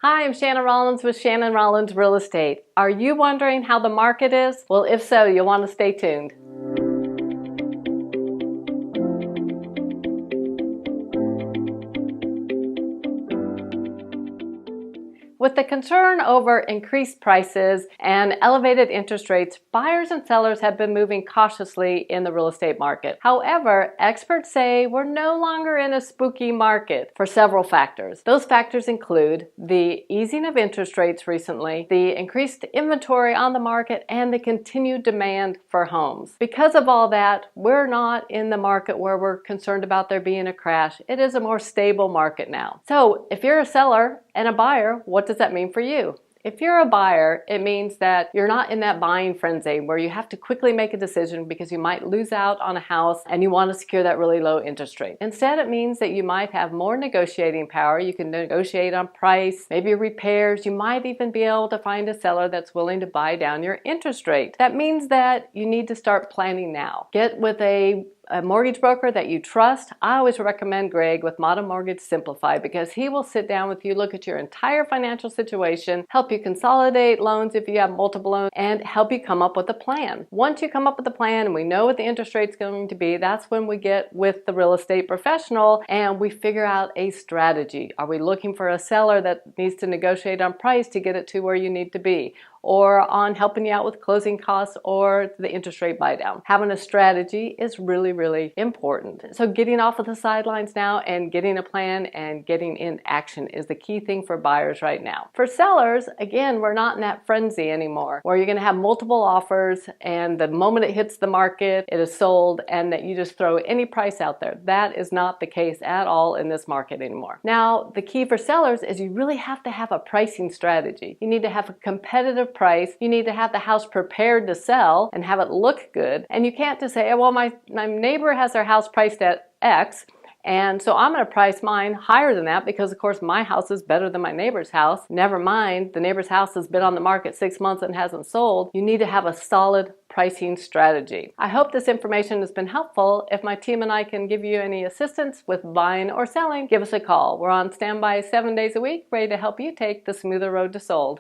Hi, I'm Shannon Rollins with Shannon Rollins Real Estate. Are you wondering how the market is? Well, if so, you'll want to stay tuned. With the concern over increased prices and elevated interest rates, buyers and sellers have been moving cautiously in the real estate market. However, experts say we're no longer in a spooky market for several factors. Those factors include the easing of interest rates recently, the increased inventory on the market, and the continued demand for homes. Because of all that, we're not in the market where we're concerned about there being a crash. It is a more stable market now. So if you're a seller and a buyer, what does that mean for you? If you're a buyer, it means that you're not in that buying frenzy where you have to quickly make a decision because you might lose out on a house and you want to secure that really low interest rate. Instead, it means that you might have more negotiating power. You can negotiate on price, maybe repairs. You might even be able to find a seller that's willing to buy down your interest rate. That means that you need to start planning now. Get with a mortgage broker that you trust. I always recommend Greg with Modern Mortgage Simplified because he will sit down with you, look at your entire financial situation, help you consolidate loans if you have multiple loans, and help you come up with a plan. Once you come up with a plan and we know what the interest rate's going to be, that's when we get with the real estate professional and we figure out a strategy. Are we looking for a seller that needs to negotiate on price to get it to where you need to be? Or on helping you out with closing costs or the interest rate buy down. Having a strategy is really important. So getting off of the sidelines now and getting a plan and getting in action is the key thing for buyers right now. For sellers, again, we're not in that frenzy anymore where you're gonna have multiple offers and the moment it hits the market, it is sold and that you just throw any price out there. That is not the case at all in this market anymore. Now, the key for sellers is you really have to have a pricing strategy. You need to have a competitive price. You need to have the house prepared to sell and have it look good. And you can't just say, oh, well, my neighbor has their house priced at X, and so I'm going to price mine higher than that because, of course, my house is better than my neighbor's house. Never mind, the neighbor's house has been on the market 6 months and hasn't sold. You need to have a solid pricing strategy. I hope this information has been helpful. If my team and I can give you any assistance with buying or selling, give us a call. We're on standby 7 days a week, ready to help you take the smoother road to sold.